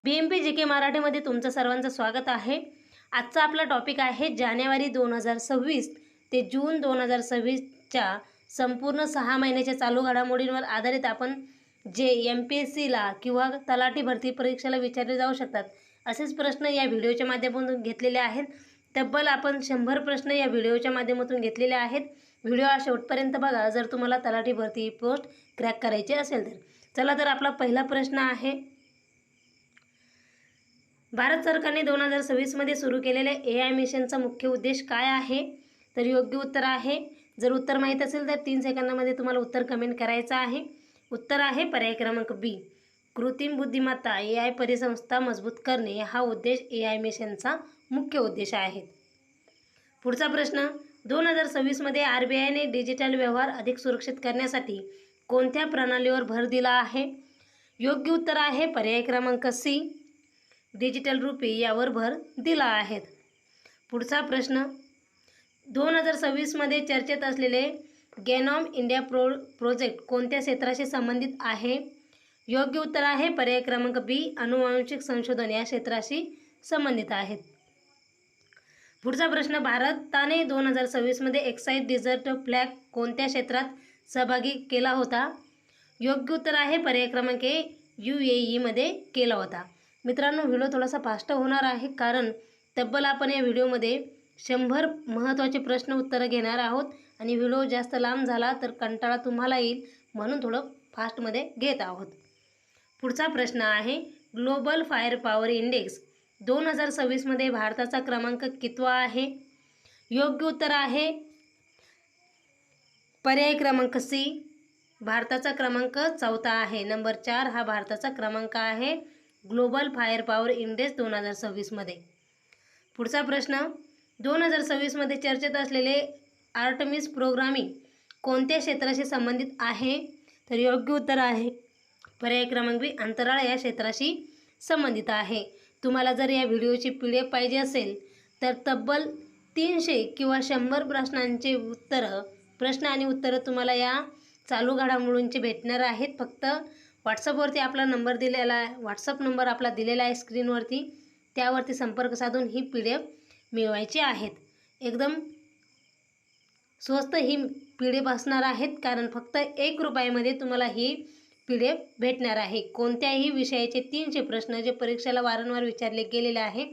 BMP GK मराठीमध्ये तुमचं सर्वांचं स्वागत आहे। आजचा आपला टॉपिक आहे जानेवारी 2026 ते जून 2026च्या संपूर्ण 6 महिन्याच्या चालू घडामोडींवर आधारित आपण जे MPSCला किंवा तलाठी भरती परीक्षेला विचारले जाऊ शकतात असेच प्रश्न या व्हिडिओच्या माध्यमातून घेतलेले आहेत। तब्बल आपण 100 प्रश्न या व्हिडिओच्या माध्यमातून घेतलेले आहेत। व्हिडिओ शेवटपर्यंत बघा जर तुम्हाला तलाठी भरती पोस्ट क्रॅक करायची असेल तर। चला तर आपला पहिला प्रश्न आहे, भारत सरकारने 2026 मध्ये सुरू केलेल्या AI मिशनचा मुख्य उद्देश काय आहे? तर योग्य उत्तर आहे, जर उत्तर माहित असेल तर 3 सेकंदामध्ये तुम्हाला उत्तर कमेंट करायचं आहे। उत्तर आहे पर्याय क्रमांक बी, कृत्रिम बुद्धिमत्ता AI परिसंस्था मजबूत करणे हा उद्देश AI मिशनचा मुख्य उद्देश आहे। पुढचा प्रश्न, 2026 मध्ये RBIने डिजिटल व्यवहार अधिक सुरक्षित करण्यासाठी कोणत्या प्रणालीवर भर दिला आहे? योग्य उत्तर आहे पर्याय क्रमांक सी, डिजिटल रुपी यावर भर दिला आहे। पुढचा प्रश्न, 2026 मध्ये चर्चेत असलेले गेनॉम इंडिया प्रोजेक्ट कोणत्या क्षेत्राशी संबंधित आहे? योग्य उत्तर आहे पर्याय क्रमांक बी, अनुवांशिक संशोधन या क्षेत्राशी संबंधित आहेत। पुढचा प्रश्न, भारताने 2026 मध्ये एक्साइज डिझर्ट फ्लॅग कोणत्या क्षेत्रात सहभागी केला होता? योग्य उत्तर आहे पर्याय क्रमांक ए, UAE मध्ये केला होता। मित्रांनो, व्हिडिओ थोडासा फास्ट होणार आहे कारण तब्बल आपण या व्हिडिओमध्ये 100 महत्त्वाचे प्रश्न उत्तरं घेणार आहोत आणि व्हिडिओ जास्त लांब झाला तर कंटाळा तुम्हाला येईल म्हणून थोडं फास्टमध्ये घेत आहोत। पुढचा प्रश्न आहे, ग्लोबल फायर पॉवर इंडेक्स 2026 मध्ये भारताचा क्रमांक कितवा आहे? योग्य उत्तर आहे पर्याय क्रमांक सी, भारताचा क्रमांक 4था आहे। नंबर 4 हा भारताचा क्रमांक आहे ग्लोबल फायर पॉवर इंडेक्स 2026 मध्ये। पुढचा प्रश्न, 2026 मध्ये चर्चेत असलेले आर्टेमिस प्रोग्रामिंग कोणत्या क्षेत्राशी संबंधित आहे? तर योग्य उत्तर आहे पर्याय क्रमांक बी, अंतराळ या क्षेत्राशी संबंधित आहे। तुम्हाला जर या व्हिडिओची PDF पाहिजे असेल तर तब्बल 300 किंवा 100 प्रश्नांचे प्रश्न आणि उत्तरं तुम्हाला या चालू घडामोडींचे भेटणार आहेत। फक्त व्हॉट्सअपवरती आपला नंबर दिलेला आहे, व्हॉट्सअप नंबर आपला दिलेला आहे स्क्रीनवरती, त्यावरती संपर्क साधून ही PDF मिळवायची आहेत। एकदम स्वस्त ही PDF असणार आहेत कारण फक्त 1 रुपयामध्ये तुम्हाला ही PDF भेटणार आहे। कोणत्याही विषयाचे 300 प्रश्न जे परीक्षेला वारंवार विचारले गेलेले आहे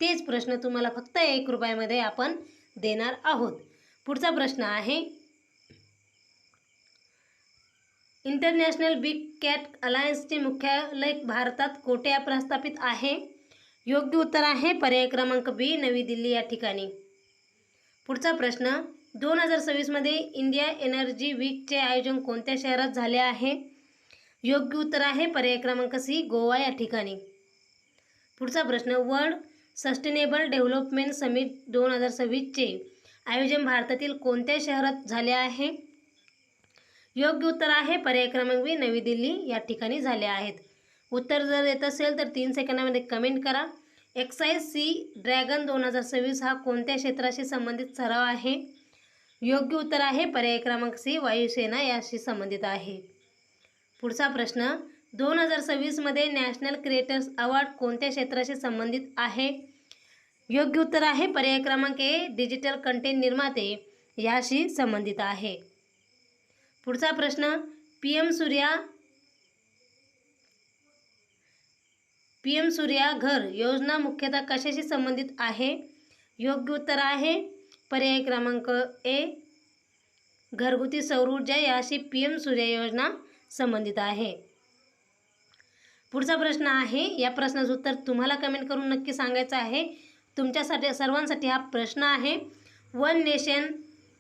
तेच प्रश्न तुम्हाला फक्त 1 रुपयामध्ये आपण देणार आहोत। पुढचा प्रश्न आहे, इंटरनॅशनल बिग कॅट अलायन्सचे मुख्यालय भारतात कोठे प्रस्थापित आहे? योग्य उत्तर आहे पर्याय क्रमांक बी, नवी दिल्ली या ठिकाणी। पुढचा प्रश्न, 2026 मध्ये इंडिया एनर्जी वीकचे आयोजन कोणत्या शहरात झाले आहे? योग्य उत्तर आहे पर्याय क्रमांक सी, गोवा या ठिकाणी। पुढचा प्रश्न, वर्ल्ड सस्टेनेबल डेव्हलपमेंट समिट 2026चे आयोजन भारतातील कोणत्या शहरात झाले आहे? योग्य उत्तर आहे पर्याय क्रमांक बी, नवी दिल्ली या ठिकाणी झाले आहेत। उत्तर जर येत असेल तर 3 सेकंदामध्ये कमेंट करा। एक्साइज सी ड्रॅगन 2026 हा कोणत्या क्षेत्राशी संबंधित सराव आहे? योग्य उत्तर आहे पर्याय क्रमांक सी, वायुसेना याशी संबंधित आहे। पुढचा प्रश्न, 2026 मध्ये नॅशनल क्रिएटर्स अवॉर्ड कोणत्या क्षेत्राशी संबंधित आहे? योग्य उत्तर आहे पर्याय क्रमांक ए, डिजिटल कंटेंट निर्माते याशी संबंधित आहे। पुढचा प्रश्न, PM सूर्या घर योजना मुख्यतः कशाशी संबंधित आहे? योग्य उत्तर आहे पर्याय क्रमांक ए, घरगुती सौर ऊर्जा याशी PM सूर्या योजना संबंधित आहे। पुढचा प्रश्न आहे, या प्रश्नाचं उत्तर तुम्हाला कमेंट करून नक्की सांगायचं आहे। तुमच्यासाठी सर्वांसाठी हा प्रश्न आहे, वन नेशन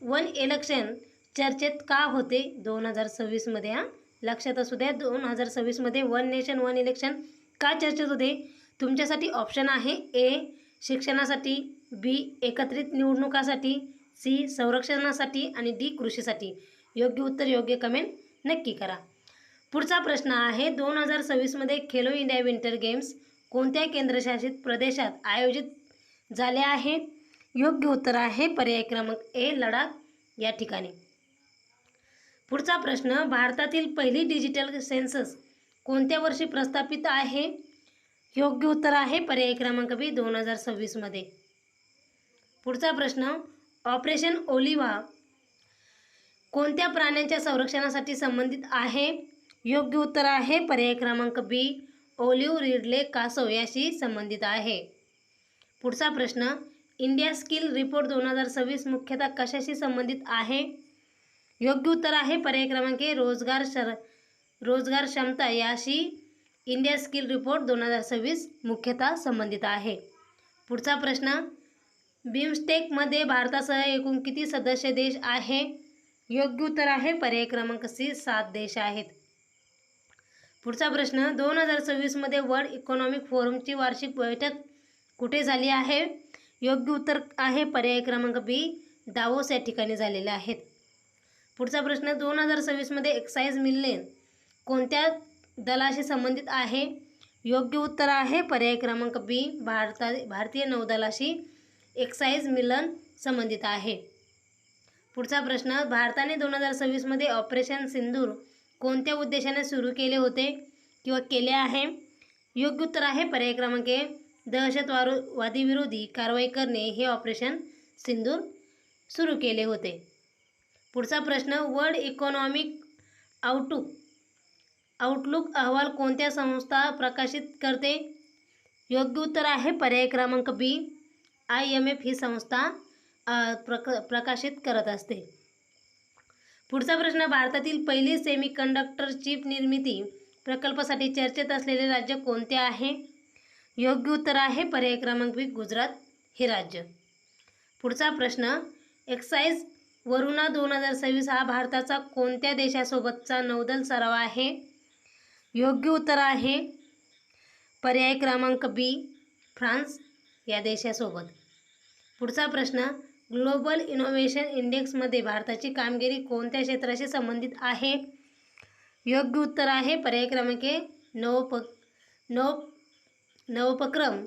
वन इलेक्शन चर्चेत का होते 2026 मध्ये? लक्षात असू द्या, 2026 मध्ये वन नेशन वन इलेक्शन का चर्चेत होते? तुमच्यासाठी ऑप्शन आहे, ए शिक्षणासाठी, बी एकत्रित निवडणुकासाठी, सी संरक्षणासाठी आणि डी कृषीसाठी। योग्य उत्तर योग्य कमेंट नक्की करा। पुढचा प्रश्न आहे, 2026 मध्ये खेलो इंडिया विंटर गेम्स कोणत्या केंद्रशासित प्रदेशात आयोजित झाले आहे? योग्य उत्तर आहे पर्याय क्रमांक ए, लडाख या ठिकाणी। पुढचा प्रश्न, भारतातील पहिली डिजिटल सेन्सस कोणत्या वर्षी प्रस्थापित आहे? योग्य उत्तर आहे पर्याय क्रमांक बी 2026 मध्ये. पुढचा प्रश्न, ऑपरेशन ओलिव्हा कोणत्या प्राण्यांच्या संरक्षणासाठी संबंधित आहे? योग्य उत्तर आहे पर्याय क्रमांक बी, ऑलिव्ह रिडले कासव याशी संबंधित आहे. पुढचा प्रश्न, इंडिया स्किल रिपोर्ट 2026 मुख्यतः कशाशी संबंधित आहे? योग्य उत्तर आहे पर्याय क्रमांक ए, रोजगार क्षमता याशी इंडिया स्किल रिपोर्ट 2026 मुख्यतः संबंधित आहे. पुढचा प्रश्न, बिमस्टेकमध्ये भारतासह एकूण किती सदस्य देश आहे? योग्य उत्तर आहे पर्याय क्रमांक सी, 7 देश आहेत. पुढचा प्रश्न, 2026 मध्ये वर्ल्ड इकॉनॉमिक फोरमची वार्षिक बैठक कुठे झाली आहे? योग्य उत्तर आहे पर्याय क्रमांक बी, दावोस या ठिकाणी झालेले आहेत. पुढचा प्रश्न, 2026 मध्ये एक्साइज मिल्लेन कोणत्या दलाशी संबंधित आहे? योग्य उत्तर आहे पर्याय क्रमांक बी, भारतीय नौदलाशी एक्साइज मिलन संबंधित आहे. पुढचा प्रश्न, भारताने 2026 मध्ये ऑपरेशन सिंदूर कोणत्या उद्देशाने सुरू केले होते किंवा केले आहे? योग्य उत्तर आहे पर्याय क्रमांक ए, दहशतवादी विरोधी कारवाई करणे हे ऑपरेशन सिंदूर सुरू केले होते. पुढचा प्रश्न, वर्ल्ड इकॉनॉमिक आउटलुक अहवाल कोणत्या संस्था प्रकाशित करते? योग्य उत्तर आहे पर्याय क्रमांक बी, IMF ही संस्था प्रकाशित करत असते. पुढचा प्रश्न, भारतातील पहिली सेमीकंडक्टर चिप निर्मिती प्रकल्पासाठी चर्चेत असलेले राज्य कोणते आहे? योग्य उत्तर आहे पर्याय क्रमांक बी, गुजरात हे राज्य. पुढचा प्रश्न, एक्साइज वरुणा 2026 हा भारताचा कोणत्या देशासोबतचा नौदल सराव आहे? योग्य उत्तर आहे पर्याय क्रमांक बी, फ्रान्स या देशासोबत. पुढचा प्रश्न, ग्लोबल इनोव्हेशन इंडेक्समध्ये भारताची कामगिरी कोणत्या क्षेत्राशी संबंधित आहे? योग्य उत्तर आहे पर्याय क्रमांक ए, नवोपक्रम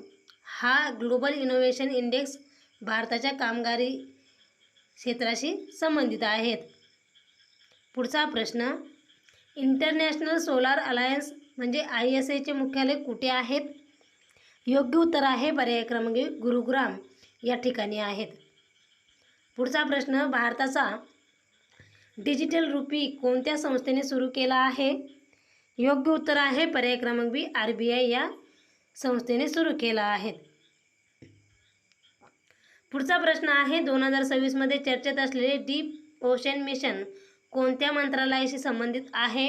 हा ग्लोबल इनोव्हेशन इंडेक्स भारताच्या कामगिरी क्षेत्राशी संबंधित आहेत. पुढचा प्रश्न, इंटरनॅशनल सोलार अलायन्स म्हणजे ISA चे मुख्यालय कुठे आहेत? योग्य उत्तर आहे पर्याय क्रमांक ए, गुरुग्राम या ठिकाणी आहेत. पुढचा प्रश्न, भारताचा डिजिटल रुपी कोणत्या संस्थेने सुरू केला आहे? योग्य उत्तर आहे पर्याय क्रमांक बी, RBI या संस्थेने सुरू केला आहे. पुढचा प्रश्न आहे, 2026 मध्ये चर्चेत असलेले डीप ओशन मिशन कोणत्या मंत्रालयाशी संबंधित आहे?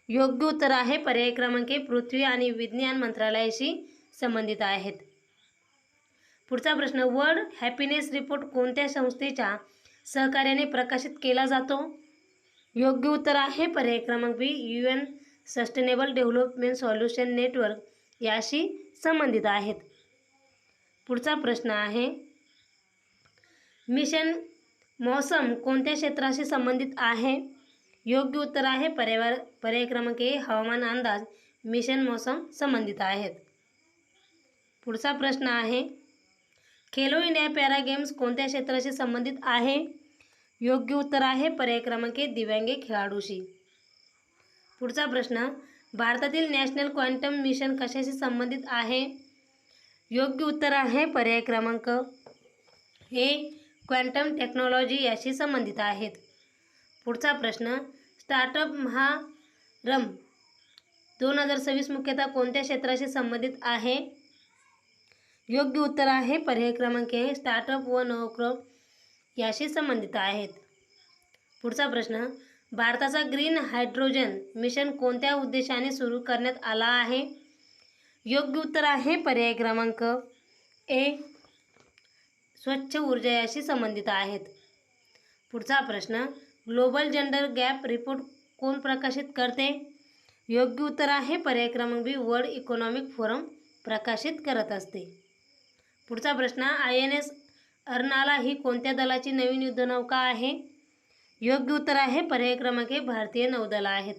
योग्य उत्तर आहे पर्याय क्रमांक ए, पृथ्वी आणि विज्ञान मंत्रालयाशी संबंधित आहेत. पुढचा प्रश्न, वर्ल्ड हॅपीनेस रिपोर्ट कोणत्या संस्थेच्या सहकार्याने प्रकाशित केला जातो? योग्य उत्तर आहे पर्याय क्रमांक बी, UN sustainable development solution network याशी संबंधित आहेत. पुढचा प्रश्न आहे, मिशन मौसम कोणत्या क्षेत्राशी संबंधित आहे? योग्य उत्तर आहे पर्याय क्रमांक ए, हवामान अंदाज मिशन मौसम संबंधित आहेत. पुढचा प्रश्न आहे, खेलो इंडिया पॅरा गेम्स कोणत्या क्षेत्राशी संबंधित आहे? योग्य उत्तर आहे पर्याय क्रमांक ए, दिव्यांग खेळाडूशी. पुढचा प्रश्न, भारतातील नॅशनल क्वांटम मिशन कशाशी संबंधित आहे? योग्य उत्तर आहे पर्याय क्रमांक ए, क्वांटम टेक्नॉलॉजी याशी संबंधित आहेत. पुढचा प्रश्न, स्टार्टअप महारंभ 2026 मुख्यतः कोणत्या क्षेत्राशी संबंधित आहे? योग्य उत्तर आहे पर्याय क्रमांक ए, स्टार्टअप व नवोपक्रम याशी संबंधित आहेत. पुढचा प्रश्न, भारताचा ग्रीन हायड्रोजन मिशन कोणत्या उद्देशाने सुरू करण्यात आला आहे? योग्य उत्तर आहे पर्याय क्रमांक ए, स्वच्छ ऊर्जा याशी संबंधित आहेत. पुढचा प्रश्न, ग्लोबल जेंडर गॅप रिपोर्ट कोण प्रकाशित करते? योग्य उत्तर आहे पर्याय क्रमांक बी, वर्ल्ड इकॉनॉमिक फोरम प्रकाशित करत असते. पुढचा प्रश्न, INS अर्नाला ही कोणत्या दलाची नवीन युद्धनौका आहे? योग्य उत्तर आहे पर्याय क्रमांक ए, भारतीय नौदल आहेत.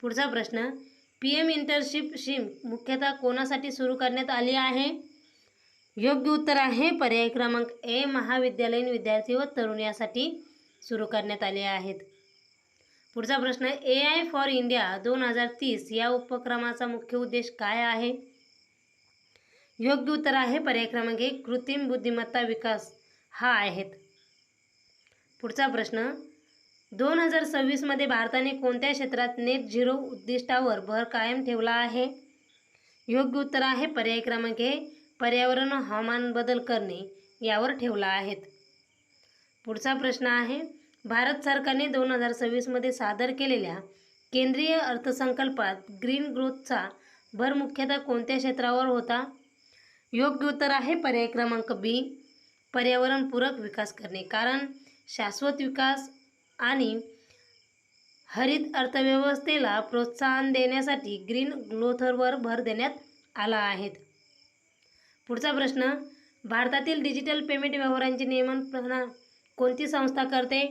पुढचा प्रश्न, PM इंटर्नशिप स्कीम मुख्यतः कोणासाठी सुरू करण्यात आली आहे? योग्य उत्तर आहे पर्याय क्रमांक ए, महाविद्यालयीन विद्यार्थी व तरुण यासाठी सुरू करण्यात आले आहेत. पुढचा प्रश्न, AI फॉर इंडिया 2030 या उपक्रमाचा मुख्य उद्देश काय आहे? योग्य उत्तर आहे पर्याय क्रमांक 1, कृत्रिम बुद्धिमत्ता विकास हा आहेत. पुढचा प्रश्न, 2026 मध्ये भारताने कोणत्या क्षेत्रात नेट झिरो उद्दिष्टावर भर कायम ठेवला आहे? योग्य उत्तर आहे पर्याय क्रमांक 1, पर्यावरण हवामान बदल करणे यावर ठेवला आहेत. पुढचा प्रश्न आहे, भारत सरकारने 2026 मध्ये सादर केलेल्या केंद्रीय अर्थसंकल्पात ग्रीन ग्रोथचा भर मुख्यतः कोणत्या क्षेत्रावर होता? योग्य उत्तर आहे पर्याय क्रमांक बी, पर्यावरणपूरक विकास करणे. कारण शाश्वत विकास आणि हरित अर्थव्यवस्थेला प्रोत्साहन देण्यासाठी ग्रीन ग्रोथवर भर देण्यात आला आहे. पुढचा प्रश्न, भारतातील डिजिटल पेमेंट व्यवहारांचे नियमन कोणती संस्था करते?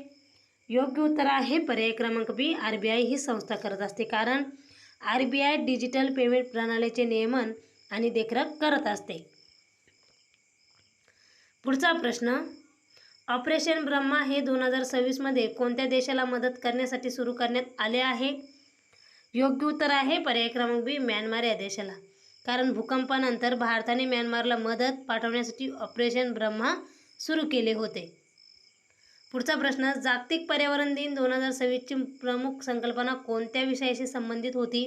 योग्य उत्तर आहे पर्याय क्रमांक बी, RBI ही संस्था करत असते. कारण RBI डिजिटल पेमेंट प्रणालीचे नियमन आणि देखरेख करत असते. पुढचा प्रश्न, ऑपरेशन ब्रह्मा हे 2026 मध्ये कोणत्या देशाला मदत करण्यासाठी सुरू करण्यात आले आहे? योग्य उत्तर आहे पर्याय क्रमांक बी, म्यानमार या देशाला. कारण भूकंपानंतर भारताने म्यानमारला मदत पाठवण्यासाठी ऑपरेशन ब्रह्मा सुरू केले होते. पुढचा प्रश्न, जागतिक पर्यावरण दिन 2026 ची प्रमुख संकल्पना कोणत्या विषयाशी संबंधित होती?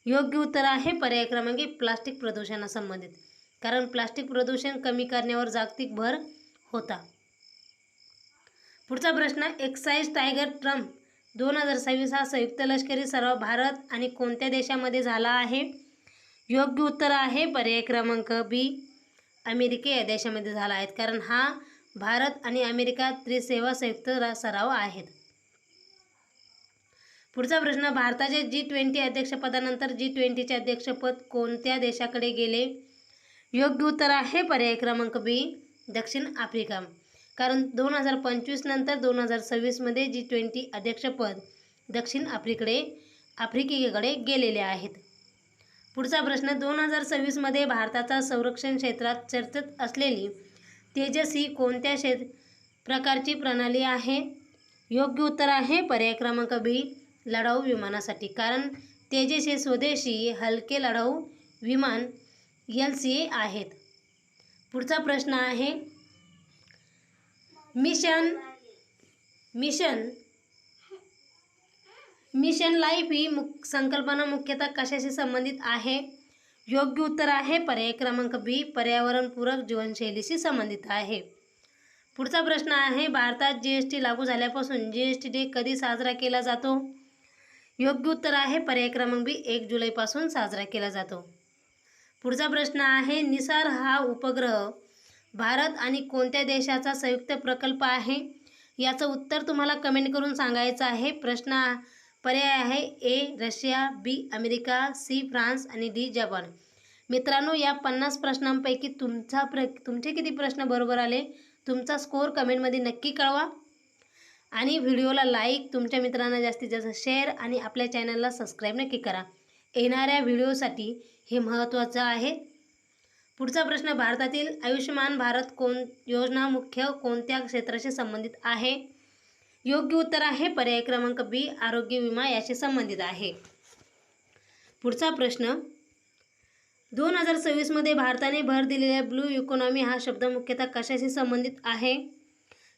योग्य उत्तर आहे पर्याय क्रमांक 1, प्लास्टिक प्रदूषणासंबंधित. कारण प्लास्टिक प्रदूषण कमी करण्यावर जागतिक भर होता. पुढचा प्रश्न, एक्साइज टायगर ट्रम्प 2026 हा संयुक्त लष्करी सराव भारत आणि कोणत्या देशामध्ये झाला आहे? योग्य उत्तर आहे पर्याय क्रमांक बी, अमेरिका या देशामध्ये झाला आहे. कारण हा भारत आणि अमेरिका त्रिसेवा संयुक्त सराव आहेत. पुढचा प्रश्न, भारताच्या G20 अध्यक्षपदानंतर G20चे अध्यक्षपद कोणत्या देशाकडे गेले? योग्य उत्तर आहे पर्याय क्रमांक बी, दक्षिण आफ्रिका. कारण 2025 नंतर 2026 मध्ये G20 अध्यक्षपद दक्षिण आफ्रिकेकडे गेलेले आहेत. पुढचा प्रश्न, 2026 मध्ये भारताचा संरक्षण क्षेत्रात चर्चेत असलेली तेजस ही कोणत्या प्रकारची प्रणाली आहे? योग्य उत्तर आहे पर्याय क्रमांक बी, लढाऊ विमानासाठी. कारण तेजस हे स्वदेशी हलके लढाऊ विमान LCA आहेत. पुढचा प्रश्न आहे, मिशन लाईफ ही संकल्पना मुख्यतः कशाशी संबंधित आहे? योग्य उत्तर आहे पर्याय क्रमांक बी, पर्यावरणपूरक जीवनशैलीशी संबंधित आहे. पुढचा प्रश्न आहे, भारतात GST लागू झाल्यापासून GST डे कधी साजरा केला जातो? योग्य उत्तर आहे पर्याय क्रमांक बी, 1 जुलैपासून साजरा केला जातो. पुढचा प्रश्न आहे, निसार हा उपग्रह भारत आणि कोणत्या देशाचा संयुक्त प्रकल्प आहे? याचं उत्तर तुम्हाला कमेंट करून सांगायचं आहे. पर्याय आहे A Russia, B America, C France आणि डी जपान. मित्रांनो, या 50 प्रश्नांपैकी तुमचे किती प्रश्न बरोबर आले तुमचा स्कोर कमेंटमध्ये नक्की कळवा. आणि व्हिडिओला लाईक, तुमच्या मित्रांना जास्तीत जास्त शेअर आणि आपल्या चॅनलला सबस्क्राईब नक्की करा. येणाऱ्या व्हिडिओसाठी हे महत्त्वाचं आहे. पुढचा प्रश्न, भारतातील आयुष्यमान भारत योजना मुख्य कोणत्या क्षेत्राशी संबंधित आहे? योग्य उत्तर आहे पर्याय क्रमांक बी, आरोग्य विमा याशी संबंधित आहे. पुढचा प्रश्न, 2026 मध्ये भारताने भर दिलेल्या ब्लू इकॉनॉमी हा शब्द मुख्यतः कशाशी संबंधित आहे?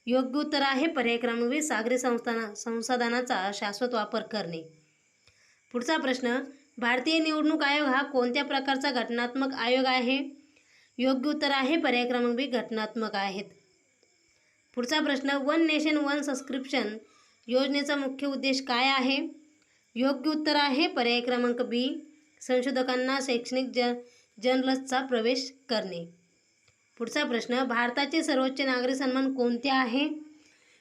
योग्य उत्तर आहे पर्याय क्रमांक बी, सागरी संसाधनाचा शाश्वत वापर करणे. पुढचा प्रश्न, भारतीय निवडणूक आयोग हा कोणत्या प्रकारचा घटनात्मक आयोग आहे? योग्य उत्तर आहे पर्याय क्रमांक बी, घटनात्मक आहेत. पुढचा प्रश्न, वन नेशन वन सबस्क्रिप्शन योजनेचा मुख्य उद्देश काय आहे? योग्य उत्तर आहे पर्याय क्रमांक बी, संशोधकांना शैक्षणिक जर्नल्सचा प्रवेश करणे. पुढचा प्रश्न, भारताचे सर्वोच्च नागरी सन्मान कोणते आहे?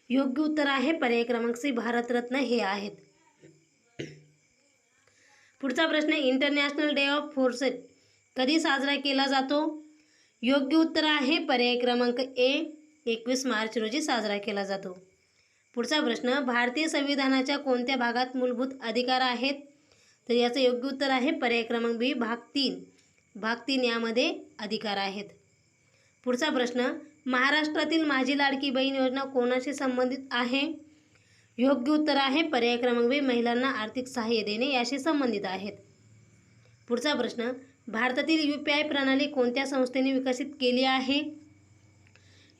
योग्य उत्तर आहे पर्याय क्रमांक सी, भारतरत्न हे आहेत. पुढचा प्रश्न, इंटरनॅशनल डे ऑफ फोर्सेट कधी साजरा केला जातो? योग्य उत्तर आहे पर्याय क्रमांक ए, 21 मार्च रोजी साजरा केला जातो. पुढचा प्रश्न, भारतीय संविधानाच्या कोणत्या भागात मूलभूत अधिकार आहेत? तर याचं योग्य उत्तर आहे पर्याय क्रमांक बी, भाग 3 यामध्ये अधिकार आहेत. पुढचा प्रश्न, महाराष्ट्रातील माझी लाडकी बहीण योजना कोणाशी संबंधित आहे? योग्य उत्तर आहे पर्याय क्रमांक बी, महिलांना आर्थिक सहाय्य देणे याशी संबंधित आहेत. पुढचा प्रश्न, भारतातील UPI प्रणाली कोणत्या संस्थेने विकसित केली आहे?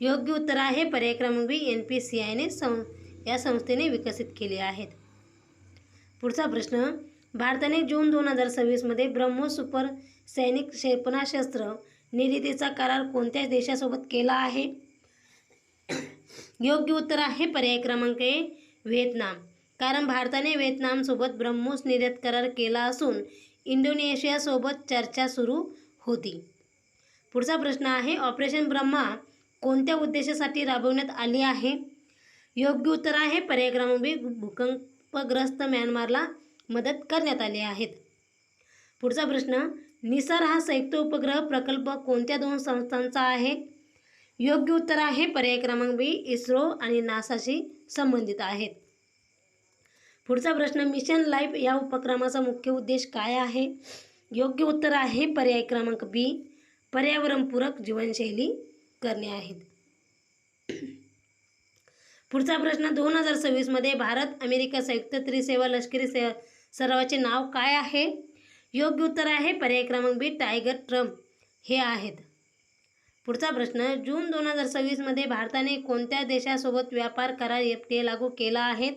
योग्य उत्तर आहे पर्याय क्रमांक बी, NPCI या संस्थेने विकसित केली आहेत. पुढचा प्रश्न, भारताने जून 2026 मध्ये ब्रह्मोस सुपर सैनिक क्षेपणास्त्र निर्मितीचा करार कोणत्या देशासोबत केला आहे? योग्य उत्तर आहे पर्याय क्रमांक ए, व्हिएतनाम. कारण भारताने व्हिएतनामसोबत ब्रह्मोस निर्यात करार केला असून इंडोनेशियासोबत चर्चा सुरू होती. पुढचा प्रश्न आहे, ऑपरेशन ब्रह्मा कोणत्या उद्देशासाठी राबवण्यात आली आहे? योग्य उत्तर आहे पर्याय क्रमांक बी, भूकंपग्रस्त म्यानमारला मदत करण्यात आली आहेत. पुढचा प्रश्न, निसार हा संयुक्त उपग्रह प्रकल्प कोणत्या 2 संस्थांचा आहे? योग्य उत्तर आहे पर्याय क्रमांक बी, इस्रो आणि नासाशी संबंधित आहेत. पुढचा प्रश्न, मिशन लाईफ या उपक्रमाचा मुख्य उद्देश काय आहे? योग्य उत्तर आहे पर्याय क्रमांक बी, पर्यावरणपूरक जीवनशैली करणे आहेत. पुढचा प्रश्न, 2026 मध्ये भारत अमेरिका संयुक्त त्रिसेवा लष्करी सरावाचे नाव काय आहे? योग्य उत्तर आहे पर्याय क्रमांक बी, टायगर ट्रम्प हे आहेत. पुढचा प्रश्न, जून 2026 मध्ये भारताने कोणत्या देशासोबत व्यापार करार FTA लागू केला आहे?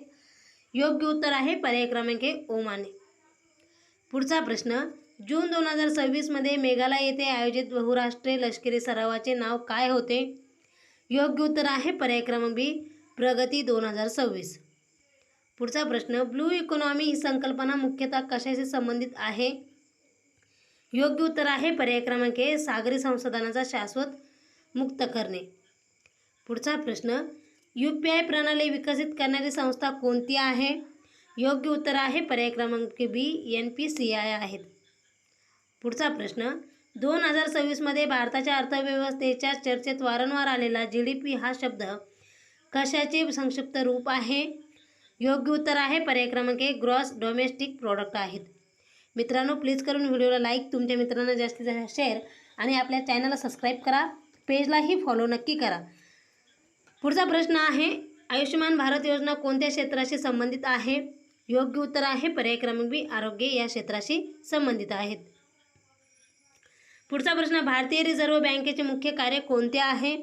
योग्य उत्तर आहे पर्याय क्रमांक ए, ओमानने. पुढचा प्रश्न, जून 2026 मध्ये मेघालय येथे आयोजित बहुराष्ट्रीय लष्करी सरावाचे नाव काय होते? योग्य उत्तर आहे पर्याय क्रमांक बी, प्रगती 2026. पुढचा प्रश्न, ब्लू इकॉनॉमी ही संकल्पना मुख्यतः कशाशी संबंधित आहे? योग्य उत्तर आहे पर्याय क्रमांक ए, सागरी संसाधनाचा शाश्वत मुक्त करणे. पुढचा प्रश्न, UPI प्रणाली विकसित करणारी संस्था कोणती आहे? योग्य उत्तर आहे पर्याय क्रमांक बी, NPCI आहेत. पुढचा प्रश्न, 2026 मध्ये भारताच्या अर्थव्यवस्थेच्या चर्चेत वारंवार आलेला GDP हा शब्द कशाचे संक्षिप्त रूप आहे? योग्य उत्तर आहे पर्याय क्रमांक ए, ग्रॉस डोमेस्टिक प्रोडक्ट आहेत. मित्रांनो, प्लीज करून व्हिडिओला लाईक, तुमच्या मित्रांना जास्तीत जास्त शेअर आणि आपल्या चॅनलला सबस्क्राईब करा, पेजलाही फॉलो नक्की करा. पुढचा प्रश्न आहे, आयुष्यमान भारत योजना कोणत्या क्षेत्राशी संबंधित आहे? योग्य उत्तर आहे पर्याय क्रमांक बी, आरोग्य या क्षेत्राशी संबंधित आहेत. पुढचा प्रश्न, भारतीय रिझर्व्ह बँकेचे मुख्य कार्य कोणते आहे?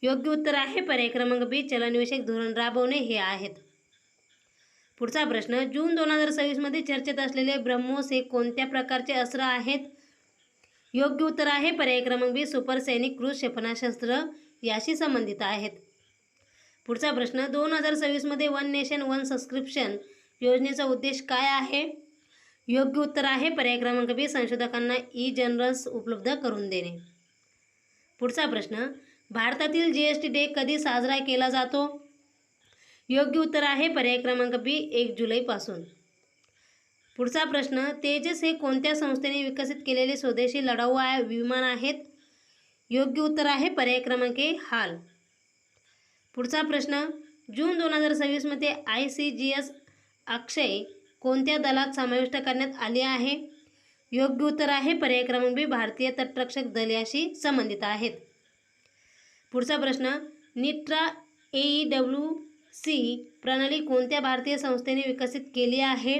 योग्य उत्तर आहे पर्याय क्रमांक बी, चलनविषयक धोरण राबवणे हे आहेत. पुढचा प्रश्न, जून 2026 मध्ये चर्चेत असलेले ब्रह्मोस हे कोणत्या प्रकारचे अस्त्र आहेत? योग्य उत्तर आहे पर्याय क्रमांक बी, सुपर सैनिक क्रूझ क्षेपणास्त्र याशी संबंधित आहेत. पुढचा प्रश्न, 2026 मध्ये वन नेशन वन सबस्क्रिप्शन योजनेचा उद्देश काय आहे? योग्य उत्तर आहे पर्याय क्रमांक बी, संशोधकांना ई-जर्नल्स उपलब्ध करून देणे. पुढचा प्रश्न, भारतातील GST डे कधी साजरा केला जातो? योग्य उत्तर आहे पर्याय क्रमांक बी, 1 जुलैपासून. पुढचा प्रश्न, तेजस हे कोणत्या संस्थेने विकसित केलेले स्वदेशी लढाऊ विमान आहेत? योग्य उत्तर आहे पर्याय क्रमांक ए, हाल. पुढचा प्रश्न, जून 2026 मध्ये ICGS अक्षय कोणत्या दलात समाविष्ट करण्यात आले आहे? योग्य उत्तर आहे पर्याय क्रमांक बी, भारतीय तटरक्षक दल याशी संबंधित आहेत. पुढचा प्रश्न, निट्रा AEWC प्रणाली कोणत्या भारतीय संस्थेने विकसित केली आहे?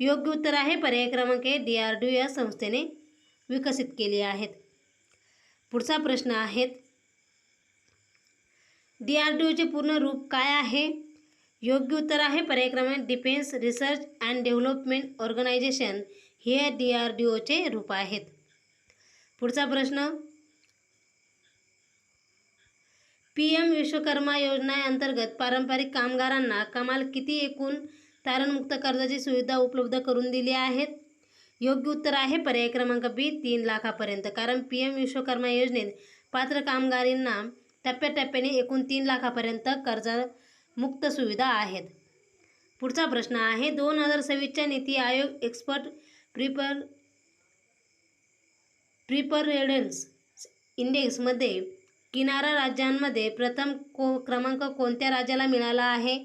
योग्य उत्तर आहे पर्याय क्रमांक ए, DRDO या संस्थेने विकसित केली आहेत. पुढचा प्रश्न आहे, DRDOचे पूर्ण रूप काय आहे? योग्य उत्तर आहे पर्याय क्रमांक defence research and development organisation हे DRDOचे रूप आहेत. पुढचा प्रश्न, PM विश्वकर्मा योजनेअंतर्गत पारंपरिक कामगारांना कमाल किती एकूण तारणमुक्त कर्जाची सुविधा उपलब्ध करून दिली आहेत? योग्य उत्तर आहे पर्याय क्रमांक बी, 3 लाखापर्यंत. कारण PM विश्वकर्मा योजनेत पात्र कामगारांना टप्प्याटप्प्याने एकूण 3 लाखापर्यंत कर्जमुक्त सुविधा आहेत. पुढचा प्रश्न आहे, 2026च्या नीती आयोग एक्सपर्ट प्रिपरेडनेस इंडेक्समध्ये किनारा राज्यांमध्ये प्रथम क्रमांक कोणत्या राज्याला मिळाला आहे?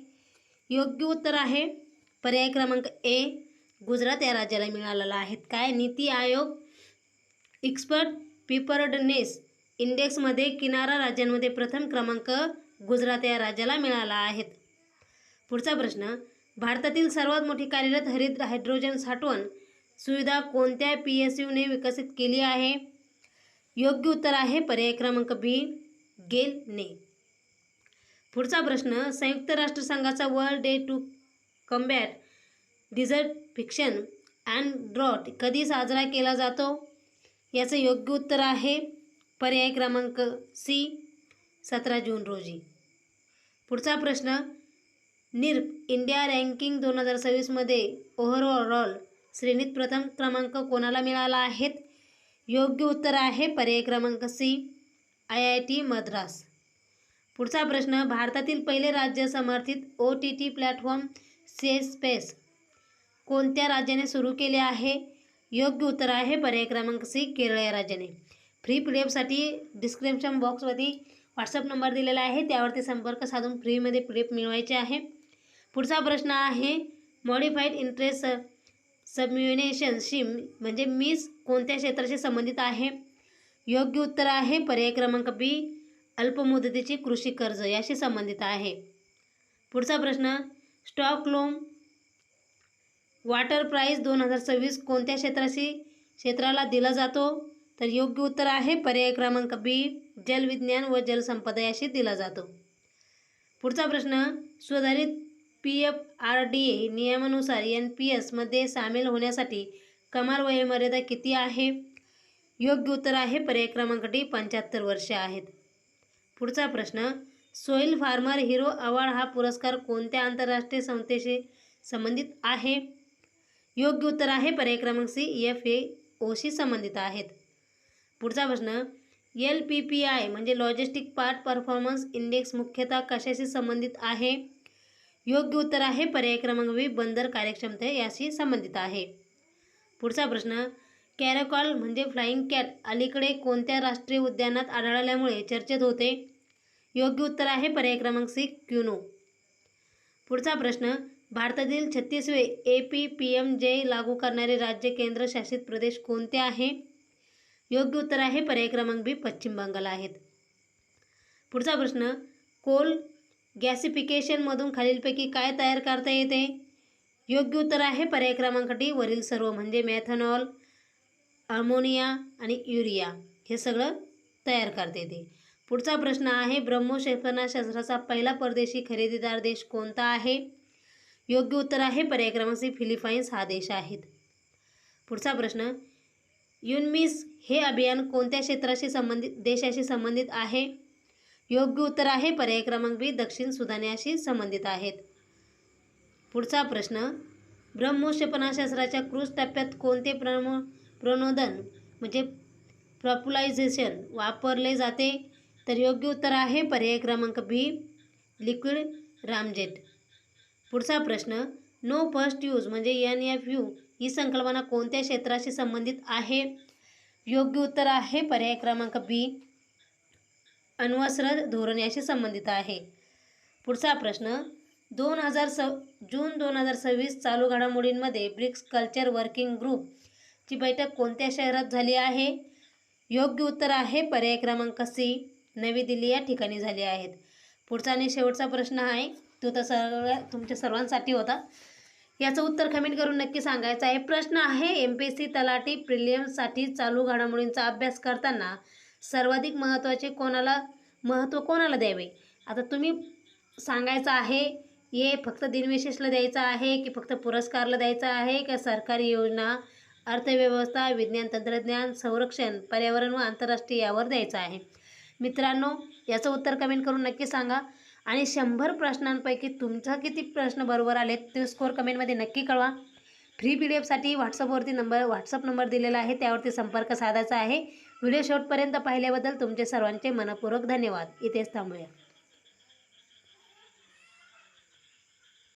योग्य उत्तर आहे पर्याय क्रमांक ए, गुजरात या राज्याला मिळालेला आहे. काय, नीती आयोग एक्सपर्ट प्रिपरेडनेस इंडेक्समध्ये किनारा राज्यांमध्ये प्रथम क्रमांक गुजरात या राज्याला मिळाला आहे. पुढचा प्रश्न, भारतातील सर्वात मोठी कार्यरत हरित हायड्रोजन साठवण सुविधा कोणत्या PSUने विकसित केली आहे? योग्य उत्तर आहे पर्याय क्रमांक बी, गेलने. पुढचा प्रश्न, संयुक्त राष्ट्रसंघाचा world day to combat desertification and drought कधी साजरा केला जातो? याचं योग्य उत्तर आहे पर्याय क्रमांक सी, 17 जून रोजी. पुढचा प्रश्न, निर्प इंडिया रँकिंग 2026 मध्ये ओव्हरऑल श्रेणीत प्रथम क्रमांक कोणाला मिळाला आहे? योग्य उत्तर आहे पर्याय क्रमांक सी, IIT मद्रास. पुढचा प्रश्न, भारतातील पहिले राज्य समर्थित OTT प्लॅटफॉर्म स्पेस कोणत्या राज्याने सुरू केले आहे? योग्य उत्तर आहे पर्याय क्रमांक सी, केरळ या राज्याने. फ्री PDF डिस्क्रिप्शन बॉक्समध्ये व्हॉट्सअप नंबर दिलेला आहे, त्यावरती संपर्क साधून फ्रीमध्ये PDF मिळवायचे आहे. पुढचा प्रश्न आहे, मॉडिफाईड इंटरेस्ट सबम्युनेशन स्कीम म्हणजे मिस कोणत्या क्षेत्राशी संबंधित आहे? योग्य उत्तर आहे पर्याय क्रमांक बी, अल्पमुदतीची कृषी कर्ज याशी संबंधित आहे. पुढचा प्रश्न, स्टॉकहोम वाटर प्राइज 2026 कोणत्या क्षेत्राला दिला जातो? तर योग्य उत्तर आहे पर्याय क्रमांक बी, जलविज्ञान व जलसंपदा याशी दिला जातो. पुढचा प्रश्न, सुधारित PFRDA नियमानुसार NPS मध्ये सामील होण्यासाठी कमाल वयोमर्यादा किती आहे? योग्य उत्तर आहे पर्याय क्रमांक डी, 75 वर्षे आहेत. पुढचा प्रश्न, सोईल फार्मर हिरो अवॉर्ड हा पुरस्कार कोणत्या आंतरराष्ट्रीय संस्थेशी संबंधित आहे? योग्य उत्तर आहे पर्याय क्रमांक सी, FAOशी संबंधित आहेत. पुढचा प्रश्न, LPPI म्हणजे लॉजिस्टिक पार्ट परफॉर्मन्स इंडेक्स मुख्यतः कशाशी संबंधित आहे? योग्य उत्तर आहे पर्याय क्रमांक बी, बंदर कार्यक्षमते याशी संबंधित आहे. पुढचा प्रश्न, कॅरॅकॉल म्हणजे फ्लाइंग कॅट अलीकडे कोणत्या राष्ट्रीय उद्यानात आढळल्यामुळे चर्चेत होते? योग्य उत्तर आहे पर्याय क्रमांक सी, क्युनो. पुढचा प्रश्न, भारतातील 36वे APPMJ लागू करणारे राज्य केंद्रशासित प्रदेश कोणते आहे? योग्य उत्तर आहे पर्याय क्रमांक बी, पश्चिम बंगाल आहेत. पुढचा प्रश्न, कोल गॅसिफिकेशनमधून खालीलपैकी काय तयार करता येते? योग्य उत्तर आहे पर्याय क्रमांक डी, वरील सर्व म्हणजे मेथनॉल, अमोनिया आणि युरिया हे सगळं तयार करता येते. पुढचा प्रश्न आहे, ब्रह्मोस क्षेपणास्त्राचा पहिला परदेशी खरेदीदार देश कोणता आहे? योग्य उत्तर आहे पर्याय क्रमांक सी, फिलिपाईन्स हा देश आहेत. पुढचा प्रश्न, युनमिस हे अभियान कोणत्या देशाशी संबंधित आहे? योग्य उत्तर आहे पर्याय क्रमांक बी, दक्षिण सुदान याशी संबंधित आहेत. पुढचा प्रश्न, ब्रह्मोस क्षेपणास्त्राच्या क्रूज टप्प्यात कोणते प्रणोदन म्हणजे प्रॉपलायझेशन वापरले जाते? तर योग्य उत्तर आहे पर्याय क्रमांक बी, लिक्विड रामजेट. पुढचा प्रश्न, नो फर्स्ट यूज म्हणजे NFU ही संकल्पना कोणत्या क्षेत्राशी संबंधित आहे? योग्य उत्तर आहे पर्याय क्रमांक बी, अण्वस्त्र धोरण याशी संबंधित आहे. पुढचा प्रश्न, जून 2026 चालू घडामोडींमध्ये ब्रिक्स कल्चर वर्किंग ग्रुपची बैठक कोणत्या शहरात झाली आहे? योग्य उत्तर आहे पर्याय क्रमांक सी, नवी दिल्ली या ठिकाणी झाली आहेत. पुढचा आणि शेवटचा प्रश्न आहे, तो तर तुमच्या सर्वांसाठी होता. याचं उत्तर कमेंट करून नक्की सांगायचं आहे. प्रश्न आहे, MPSC तलाठी प्रिलिम्ससाठी चालू घडामोडींचा अभ्यास करताना सर्वाधिक महत्त्व कोणाला द्यावे? आता तुम्ही सांगायचं आहे, हे फक्त दिनविशेषला द्यायचं आहे की फक्त पुरस्कारला द्यायचं आहे का सरकारी योजना, अर्थव्यवस्था, विज्ञान तंत्रज्ञान, संरक्षण, पर्यावरण व आंतरराष्ट्रीय यावर द्यायचं आहे? मित्रांनो, याचं उत्तर कमेंट करून नक्की सांगा. आणि 100 प्रश्नांपैकी तुमचा किती प्रश्न बरोबर आले ते स्कोअर कमेंटमध्ये नक्की कळवा. फ्री PDFसाठी व्हॉट्सअप नंबर दिलेला आहे, त्यावरती संपर्क साधायचा आहे. व्हिडिओ शेवटपर्यंत पाहिल्याबद्दल तुमचे सर्वांचे मनपूर्वक धन्यवाद. इथेच थांबूया.